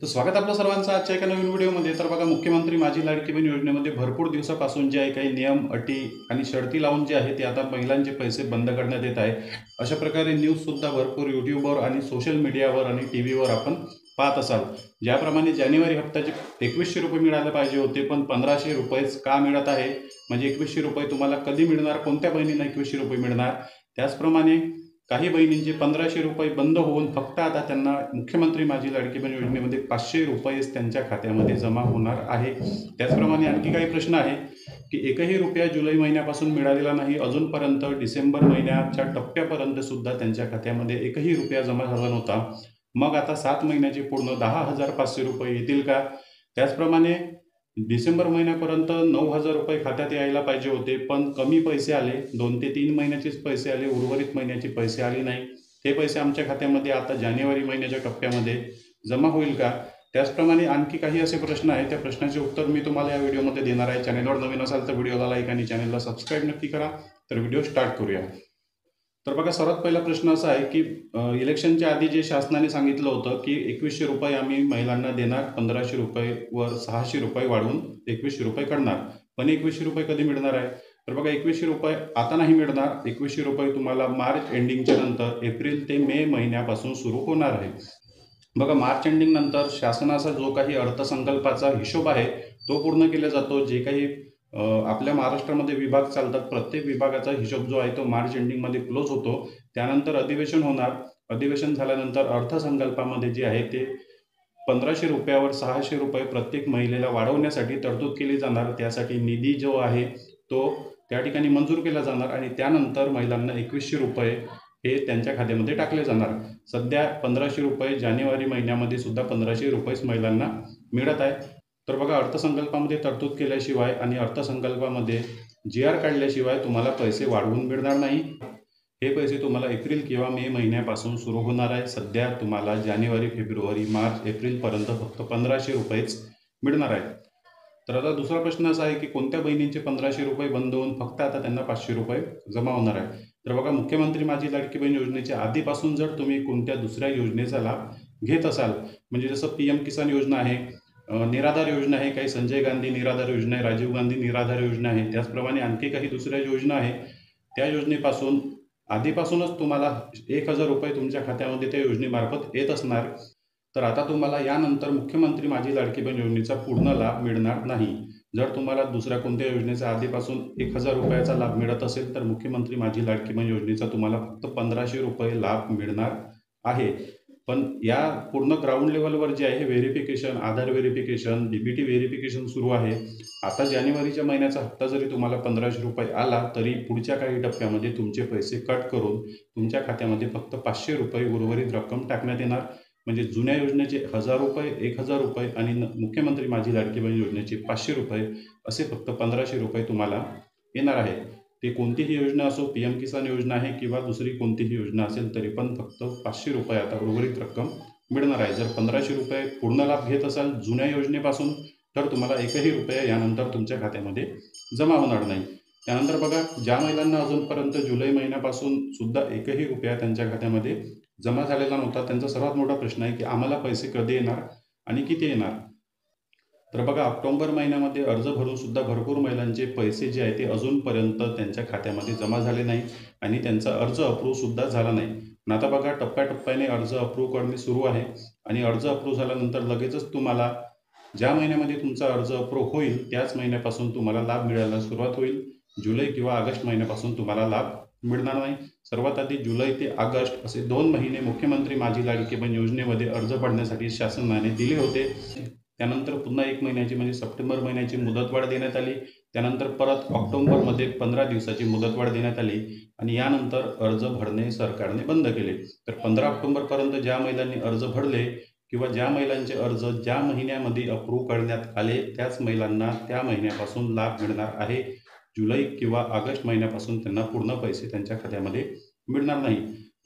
तर स्वागत आपलं सर्वांचं आजच्या एका नवीन व्हिडिओमध्ये. तर बघा, मुख्यमंत्री माझी लाडकी बहीण योजनेमध्ये भरपूर दिवसापासून जे आहे काही नियम, अटी आणि शर्ती लावून जे आहे ते आता महिलांचे पैसे बंद करण्यात येत आहे. अशा प्रकारे न्यूजसुद्धा भरपूर यूट्यूबवर आणि सोशल मीडियावर आणि टी व्हीवर आपण पाहत असाल. ज्याप्रमाणे जानेवारी हप्त्याचे 2100 रुपये मिळाले पाहिजे होते, पण 1500 रुपयेच का मिळत आहे? म्हणजे 2100 रुपये तुम्हाला कधी मिळणार? कोणत्या बहिणींना 2100 रुपये मिळणार? त्याचप्रमाणे काही बहिणींचे 1500 रुपये बंद होऊन फक्त आता त्यांना मुख्यमंत्री माझी लाडकी बहीण योजनेमध्ये 500 रुपयेच त्यांच्या खात्यामध्ये जमा होणार आहे. त्याचप्रमाणे आणखी काही प्रश्न आहे की एकही रुपया जुलै महिन्यापासून मिळालेला नाही अजूनपर्यंत. डिसेंबर महिन्याच्या टप्प्यापर्यंत सुद्धा त्यांच्या खात्यामध्ये एकही रुपया जमा झाला नव्हता. मग आता 7 महिन्याचे पूर्ण 10,500 रुपये येतील का? त्याचप्रमाणे डिसेंबर महिन्यापर्यंत 9,000 रुपये खात्यात यायला पाहिजे होते, पण कमी पैसे आले. 2 ते 3 महिन्याचेच पैसे आले, उर्वरित महिन्याचे पैसे आले नाही. ते पैसे आमच्या खात्यामध्ये आता जानेवारी महिन्याच्या टप्प्यामध्ये जमा होईल का? त्याचप्रमाणे आणखी काही असे प्रश्न आहेत, त्या प्रश्नाचे उत्तर मी तुम्हाला या व्हिडिओमध्ये देणार आहे. चॅनलवर नवीन असाल तर व्हिडिओला लाईक आणि चॅनलला सबस्क्राईब नक्की करा. तर व्हिडिओ स्टार्ट करूया. तर बघा, सर्वात पहिला प्रश्न असा आहे की इलेक्शनच्या आधी जे शासनाने सांगितलं होतं की 2100 रुपये आम्ही महिलांना देणार, 1500 रुपयेवर 600 रुपये वाढवून 2100 रुपये करणार. पण 2100 रुपये कधी मिळणार आहे? तर बघा, 2100 रुपये आता नाही मिळणार. 2100 रुपये तुम्हाला मार्च एंडिंगच्या नंतर एप्रिल ते मे महिन्यापासून सुरू होणार आहे. बघा, मार्च एंडिंग नंतर शासनाचा जो काही अर्थसंकल्पाचा हिशोब आहे तो पूर्ण केला जातो. जे काही आपल्या महाराष्ट्रामध्ये विभाग चालतात, प्रत्येक विभागाचा हिशोब जो आहे तो मार्च एंडिंगमध्ये क्लोज होतो. त्यानंतर अधिवेशन होणार. अधिवेशन झाल्यानंतर अर्थसंकल्पामध्ये जे आहे ते 1500 रुपयावर 600 रुपये प्रत्येक महिलेला वाढवण्यासाठी तरतूद केली जाणार. त्यासाठी निधी जो आहे तो त्या ठिकाणी मंजूर केला जाणार आणि त्यानंतर महिलांना 2100 रुपये हे त्यांच्या खात्यामध्ये टाकले जाणार. सध्या 1500 रुपये जानेवारी महिन्यामध्ये सुद्धा 1500 रुपयेच महिलांना मिळत आहे. तर बघा, अर्थसंकल्पामध्ये तरतूद केल्याशिवाय आणि अर्थसंकल्पामध्ये GR काढल्याशिवाय तुम्हाला पैसे वाढवून मिळणार नाही. हे पैसे तुम्हाला एप्रिल किंवा मे महिन्यापासून सुरू होणार आहे. सध्या तुम्हाला जानेवारी, फेब्रुवारी, मार्च, एप्रिलपर्यंत फक्त 1500 रुपयेच मिळणार आहेत. तर आता दुसरा प्रश्न असा आहे की कोणत्या बहिणींचे 1500 रुपये बंद होऊन फक्त आता त्यांना 500 रुपये जमा होणार आहे? तर बघा, मुख्यमंत्री माझी लाडकी बहीण योजनेच्या आधीपासून जर तुम्ही कोणत्या दुसऱ्या योजनेचा लाभ घेत असाल, म्हणजे जसं PM किसान योजना आहे, निराधार योजना आहे, काही संजय गांधी निराधार योजना आहे, राजीव गांधी निराधार योजना आहे, त्याचप्रमाणे आणखी काही दुसऱ्या योजना आहे, त्या योजनेपासून आधीपासूनच तुम्हाला 1000 रुपये तुमच्या खात्यामध्ये त्या योजनेमार्फत येत असणार. तर आता तुम्हाला यानंतर मुख्यमंत्री माझी लाडकी बहीण योजनेचा पूर्ण लाभ मिळणार नाही. जर तुम्हाला दुसऱ्या कोणत्या योजनेचा आधीपासून 1000 रुपयाचा लाभ मिळत असेल तर मुख्यमंत्री माझी लाडकी बहीण योजनेचा तुम्हाला फक्त 1500 रुपये लाभ मिळणार आहे. पण या पूर्ण ग्राउंड लेवलवर जे आहे व्हेरिफिकेशन, आधार व्हेरिफिकेशन, DBT व्हेरिफिकेशन सुरू आहे. आता जानेवारीच्या महिन्याचा हप्ता जरी तुम्हाला 1500 रुपये आला तरी पुढच्या काही टप्प्यामध्ये तुमचे पैसे कट करून तुमच्या खात्यामध्ये फक्त 500 रुपये उर्वरित रक्कम टाकण्यात येणार. म्हणजे जुन्या योजनेचे 1000 रुपये, 1000 रुपये आणि मुख्यमंत्री माझी लाडकी बहीण योजनेचे 500 रुपये असे फक्त 1500 रुपये तुम्हाला येणार आहे. ते कोणतीही योजना असो, PM किसान योजना आहे किंवा दुसरी कोणतीही योजना असेल, तरी पण फक्त 500 रुपये आता उर्वरित रक्कम मिळणार आहे. जर 1500 रुपये पूर्ण लाभ घेत असाल जुन्या योजनेपासून तर तुम्हाला एकही रुपया यानंतर तुमच्या खात्यामध्ये जमा होणार नाही. त्यानंतर बघा, ज्या महिलांना अजूनपर्यंत जुलै महिन्यापासून सुद्धा एकही रुपया त्यांच्या खात्यामध्ये जमा झालेला नव्हता, त्यांचा सर्वात मोठा प्रश्न आहे की आम्हाला पैसे कधी येणार आणि किती येणार? तर बघा, ऑक्टोबर महिन्यामध्ये अर्ज भरून सुद्धा भरपूर महिलांचे पैसे जे आहे ते अजूनपर्यंत त्यांच्या खात्यामध्ये जमा झाले नाही आणि त्यांचा अर्ज अप्रूव्ह सुद्धा झाला नाही. पण आता बघा, टप्प्याटप्प्याने अर्ज अप्रूव्ह करणे सुरू आहे आणि अर्ज अप्रूव्ह झाल्यानंतर लगेचच तुम्हाला ज्या महिन्यामध्ये तुमचा अर्ज अप्रूव्ह होईल त्याच महिन्यापासून तुम्हाला लाभ मिळायला सुरुवात होईल. जुलै किंवा ऑगस्ट महिन्यापासून तुम्हाला लाभ मिळणार नाही. सर्वात आधी जुलै ते ऑगस्ट असे 2 महिने मुख्यमंत्री माझी लाडकी बहीण योजनेमध्ये अर्ज भरण्यासाठी शासनाने दिले होते. त्यानंतर पुन्हा 1 महिन्याची म्हणजे सप्टेंबर महिन्याची मुदतवाढ देण्यात आली. त्यानंतर परत ऑक्टोबरमध्ये 15 दिवसाची मुदतवाढ देण्यात आली आणि यानंतर अर्ज भरणे सरकारने बंद केले. तर 15 ऑक्टोबरपर्यंत ज्या महिलांनी अर्ज भरले किंवा ज्या महिलांचे अर्ज ज्या महिन्यामध्ये अप्रूव्ह करण्यात आले त्याच महिलांना त्या महिन्यापासून लाभ मिळणार आहे. जुलै किंवा ऑगस्ट महिन्यापासून त्यांना पूर्ण पैसे त्यांच्या खात्यामध्ये मिळणार नाही.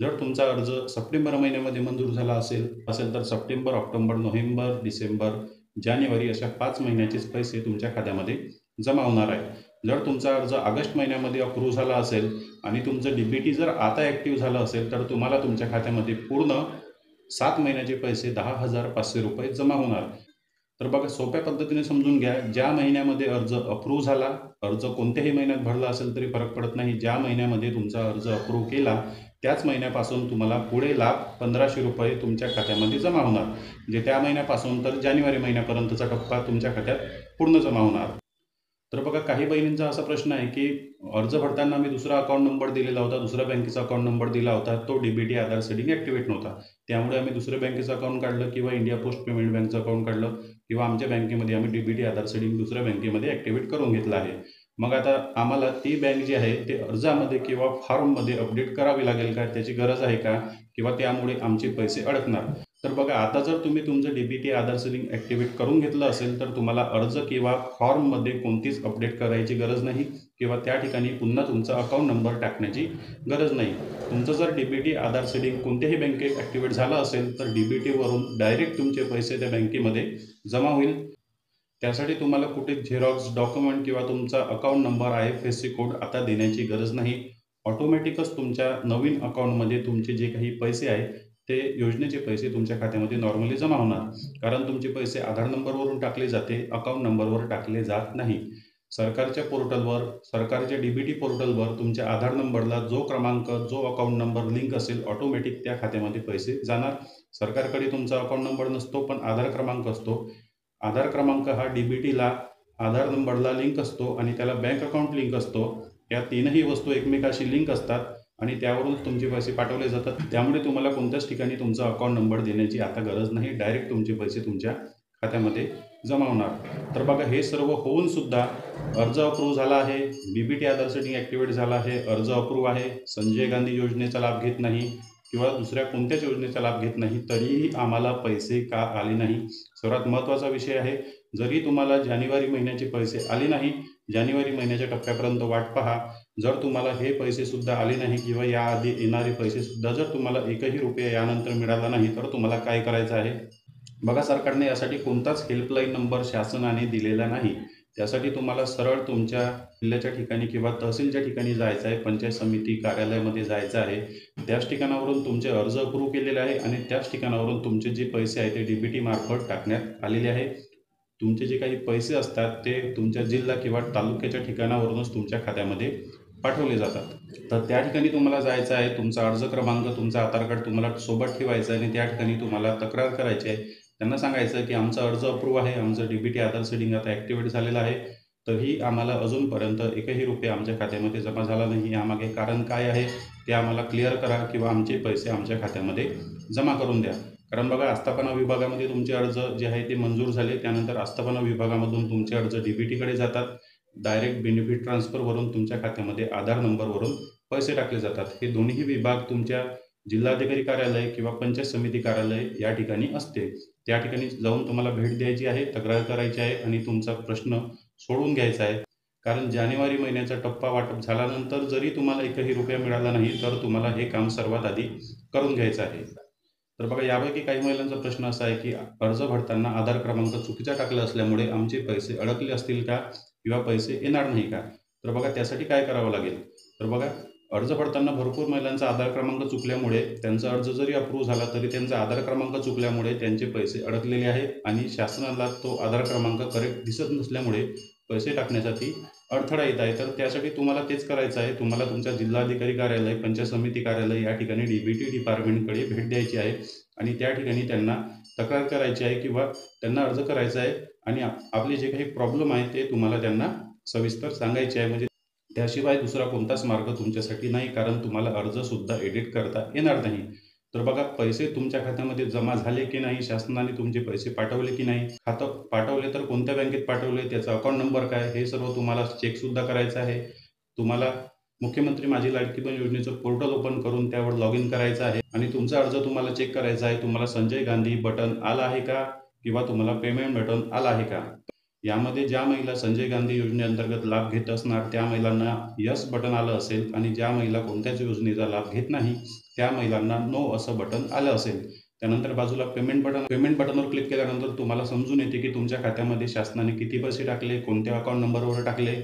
जर तुमचा अर्ज सप्टेंबर महिन्यामध्ये मंजूर झाला असेल तर सप्टेंबर, ऑक्टोबर, नोव्हेंबर, डिसेंबर, जानेवारी अशा 5 महिन्याचेच पैसे तुमच्या खात्यामध्ये जमा होणार आहे. जर तुमचा अर्ज ऑगस्ट महिन्यामध्ये अप्रूव्ह झाला असेल आणि तुमचं DBT जर आता ॲक्टिव्ह झालं असेल तर तुम्हाला तुमच्या खात्यामध्ये पूर्ण 7 महिन्याचे पैसे 10,500 रुपये जमा होणार. तर बघा सोप्या पद्धतीने समजून घ्या. ज्या महिन्यामध्ये अर्ज अप्रूव्ह झाला, अर्ज कोणत्याही महिन्यात भरला असेल तरी फरक पडत नाही. ज्या महिन्यामध्ये तुमचा अर्ज अप्रूव्ह केला त्याच महिन्यापासून तुम्हाला पुढे लाभ 1,500 रुपये तुमच्या खात्यामध्ये जमा होणार. म्हणजे त्या महिन्यापासून तर जानेवारी महिन्यापर्यंतचा टप्पा तुमच्या खात्यात पूर्ण जमा होणार. तर बघा काही बहिणींचा असा प्रश्न आहे की अर्ज भरताना मी दुसरा अकाउंट नंबर दिलेला होता, दुसऱ्या बँकेचा अकाउंट नंबर दिला होता, तो डीबीटी आधार सेडिंग ॲक्टिवेट नव्हता. त्यामुळे आम्ही दुसऱ्या बँकेचं अकाउंट काढलं किंवा इंडिया पोस्ट पेमेंट बँकचं अकाउंट काढलं किंवा आमच्या बँकेमध्ये आम्ही डीबीटी आधार सेडिंग दुसऱ्या बँकेमध्ये ॲक्टिवेट करून घेतलं आहे. मग आता आम्हाला ती बँक जी आहे ते अर्जामध्ये किंवा फॉर्ममध्ये अपडेट करावी लागेल का, त्याची गरज आहे का, किंवा त्यामुळे आमचे पैसे अडकणार? तर बघा आता जर तुम्ही तुमचं डीबीटी आधार सेडिंग ॲक्टिवेट करून घेतलं असेल तर तुम्हाला अर्ज किंवा फॉर्ममध्ये कोणतीच अपडेट करायची गरज नाही किंवा त्या ठिकाणी पुन्हा तुमचा अकाउंट नंबर टाकण्याची गरज नाही. तुमचं जर डीबीटी आधार सेडिंग कोणत्याही बँकेत ॲक्टिवेट झालं असेल तर डीबीटीवरून डायरेक्ट तुमचे पैसे त्या बँकेमध्ये जमा होईल. त्यासाठी तुम्हाला कुठे झेरॉक्स डॉक्युमेंट किंवा तुमचा अकाउंट नंबर IFSC कोड आता देण्याची गरज नाही. ऑटोमॅटिकच तुमच्या नवीन अकाउंटमध्ये तुमचे जे काही पैसे आहे ते योजनेचे पैसे तुमच्या खात्यामध्ये नॉर्मली जमा होणार. कारण तुमचे पैसे आधार नंबरवरून टाकले जाते, अकाउंट नंबरवर टाकले जात नाही. सरकारच्या पोर्टलवर, सरकारच्या डीबीटी पोर्टलवर तुमच्या आधार नंबरला जो क्रमांक, जो अकाउंट नंबर लिंक असेल ऑटोमॅटिक त्या खात्यामध्ये पैसे जाणार. सरकारकडे तुमचा अकाउंट नंबर नसतो पण आधार क्रमांक असतो. आधार क्रमांक हा डीबीटीला, आधार नंबरला लिंक असतो आणि त्याला बँक अकाउंट लिंक असतो. या तीनही वस्तू एकमेकाशी लिंक असतात आणि त्यावरूनच तुमचे पैसे पाठवले जातात. त्यामुळे तुम्हाला कोणत्याच ठिकाणी तुमचा अकाउंट नंबर देण्याची आता गरज नाही. डायरेक्ट तुमचे पैसे तुमच्या खात्यामध्ये जमा होणार. तर बघा हे सर्व होऊन सुद्धा अर्ज अप्रूव्ह झाला आहे, डीबीटी आधार सेटिंग ॲक्टिवेट झाला आहे, अर्ज अप्रूव्ह आहे, संजय गांधी योजनेचा लाभ घेत नाही किंवा दुसऱ्या कोणत्याच योजनेचा लाभ घेत नाही, तरीही आम्हाला पैसे का आले नाही? सर्वात महत्त्वाचा विषय आहे, जरी तुम्हाला जानेवारी महिन्याचे पैसे आले नाही, जानेवारी महिन्याच्या टप्प्यापर्यंत वाट पहा. जर तुम्हाला हे पैसेसुद्धा आले नाही किंवा याआधी येणारे पैसेसुद्धा जर तुम्हाला एकही रुपया यानंतर मिळाला नाही तर तुम्हाला काय करायचं आहे? बघा सरकारने यासाठी कोणताच हेल्पलाईन नंबर शासनाने दिलेला नाही. त्यासाठी तुम्हाला सरळ तुमच्या जिल्ह्याच्या ठिकाणी किंवा तहसीलच्या ठिकाणी जायचं आहे, पंचायत समिती कार्यालयामध्ये जायचं आहे. त्याच ठिकाणावरून तुमचे अर्ज अप्रूव्ह केलेले आहे आणि त्याच ठिकाणावरून तुमचे जे पैसे आहे ते डीबीटी मार्फत टाकण्यात आलेले आहे. तुमचे जे काही पैसे असतात ते तुमच्या जिल्हा किंवा तालुक्याच्या ठिकाणावरूनच तुमच्या खात्यामध्ये पाठवले जातात. तर त्या ठिकाणी तुम्हाला जायचं आहे, तुमचा अर्ज क्रमांक, तुमचा आधार कार्ड तुम्हाला सोबत ठेवायचं आहे आणि त्या ठिकाणी तुम्हाला तक्रार करायची आहे. त्यांना सांगायचं की आमचा अर्ज अप्रूव्ह आहे, आमचं डीबीटी आधार सेडिंग आता ॲक्टिवेट झालेलं आहे, तरीही आम्हाला अजूनपर्यंत एकही रुपया आमच्या खात्यामध्ये जमा झाला नाही. यामागे कारण काय आहे ते आम्हाला क्लिअर करा किंवा आमचे पैसे आमच्या खात्यामध्ये जमा करून द्या. कारण बघा आस्थापना विभागामध्ये तुमचे अर्ज जे आहे ते मंजूर झाले, त्यानंतर आस्थापना विभागामधून तुमचे अर्ज डीबीटीकडे जातात. डायरेक्ट बेनिफिट ट्रान्सफरवरून तुमच्या खात्यामध्ये आधार नंबरवरून पैसे टाकले जातात. हे दोन्ही विभाग तुमच्या जिल्हाधिकारी कार्यालय किंवा पंचायत समिती कार्यालय या ठिकाणी असते. त्या ठिकाणी जाऊन तुम्हाला भेट द्यायची आहे, तक्रार करायची आहे आणि तुमचा प्रश्न सोडवून घ्यायचा आहे. कारण जानेवारी महिन्याचा टप्पा वाटप झाल्यानंतर जरी तुम्हाला एकही रुपया मिळाला नाही तर तुम्हाला हे काम सर्वात आधी करून घ्यायचं आहे. तर बघा यापैकी काही महिलांचा प्रश्न असा आहे की अर्ज भरताना आधार क्रमांक चुकीचा टाकला असल्यामुळे आमचे पैसे अडकले असतील का किंवा पैसे येणार नाही का? तर बघा त्यासाठी काय करावं लागेल? तर बघा अर्ज भरताना भरपूर महिलांचा आधार क्रमांक चुकल्यामुळे त्यांचा अर्ज जरी अप्रूव्ह झाला तरी त्यांचा आधार क्रमांक चुकल्यामुळे त्यांचे पैसे अडकलेले आहे आणि शासनाला तो आधार क्रमांक करेक्ट दिसत नसल्यामुळे पैसे टाकण्यासाठी अडथळा येत आहे. तर त्यासाठी तुम्हाला तेच करायचं आहे. तुम्हाला तुमच्या जिल्हाधिकारी कार्यालय, पंचायत समिती कार्यालय या ठिकाणी डीबीटी डिपार्टमेंटकडे भेट द्यायची आहे आणि त्या ठिकाणी त्यांना तक्रार करायची आहे किंवा त्यांना अर्ज करायचा आहे आणि आपले जे काही प्रॉब्लेम आहे ते तुम्हाला त्यांना सविस्तर सांगायचे आहे. म्हणजे त्याशिवाय दुसरा कोणताच मार्ग तुमच्यासाठी नाही, कारण तुम्हाला अर्जसुद्धा एडिट करता येणार नाही. तर बघा पैसे तुमच्या खात्यामध्ये जमा झाले की नाही, शासनाने तुमचे पैसे पाठवले की नाही, खातं पाठवले तर कोणत्या बँकेत पाठवले, त्याचा अकाउंट नंबर काय, हे सर्व तुम्हाला चेकसुद्धा करायचं आहे. तुम्हाला मुख्यमंत्री माझी लाडकी बहीण योजनेचं पोर्टल ओपन करून त्यावर लॉग इन करायचं आहे आणि तुमचा अर्ज तुम्हाला चेक करायचा आहे. तुम्हाला संजय गांधी बटन आलं आहे का किंवा तुम्हाला पेमेंट बटन आलं आहे का? यामध्ये ज्या महिला संजय गांधी योजनेअंतर्गत लाभ घेत असणार त्या महिलांना यस बटन आलं असेल आणि ज्या महिला कोणत्याच योजनेचा लाभ घेत नाही त्या महिलांना नो असं बटन आलं असेल. त्यानंतर बाजूला पेमेंट बटनवर क्लिक केल्यानंतर तुम्हाला समजून येते की तुमच्या खात्यामध्ये शासनाने किती पैसे टाकले, कोणत्या अकाउंट नंबरवर टाकले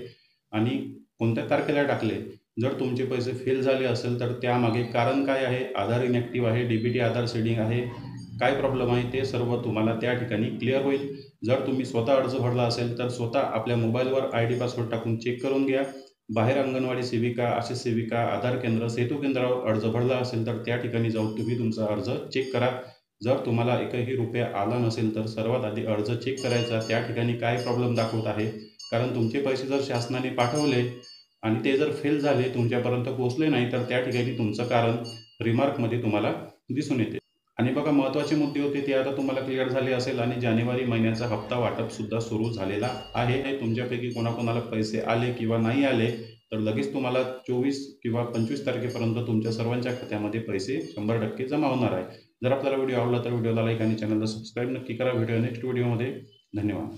आणि कोणत्या तारखेला टाकले. जर तुमचे पैसे फेल झाले असेल तर त्यामागे कारण काय आहे? आधार इनॅक्टिव्ह आहे, डीबीटी आधार सेडिंग आहे काय प्रॉब्लेम आहे ते सर्व तुम्हाला त्या ठिकाणी क्लिअर होईल. जर तुम्ही स्वतः अर्ज भरला असेल तर स्वतः आपल्या मोबाईलवर ID पासवर्ड टाकून चेक करून घ्या. बाहेर अंगणवाडी सेविका, आशा सेविका, आधार केंद्र, सेतू केंद्रावर अर्ज भरला असेल तर त्या ठिकाणी जाऊन तुम्ही तुमचा अर्ज चेक करा. जर तुम्हाला एकही रुपया आला नसेल तर सर्वात आधी अर्ज चेक करायचा. त्या ठिकाणी काय प्रॉब्लेम दाखवत आहे, कारण तुमचे पैसे जर शासनाने पाठवले आणि ते जर फेल झाले, तुमच्यापर्यंत पोहोचले नाही, तर त्या ठिकाणी तुमचं कारण रिमार्कमध्ये तुम्हाला दिसून येते. आणि बघा, महत्त्वाचे मुद्दे होते ते आता तुम्हाला क्लिअर झाले असेल आणि जानेवारी महिन्याचा हप्ता वाटपसुद्धा सुरू झालेला आहे. तुमच्यापैकी कोणाकोणाला पैसे आले किंवा नाही आले तर लगेच तुम्हाला 24 किंवा 25 तारखेपर्यंत तुमच्या सर्वांच्या खात्यामध्ये पैसे 100% जमा होणार आहे. जर आपल्याला व्हिडिओ आवडला तर व्हिडिओला लाईक आणि चॅनलला सबस्क्राईब नक्की करा. भेटूया नेक्स्ट व्हिडिओमध्ये. धन्यवाद.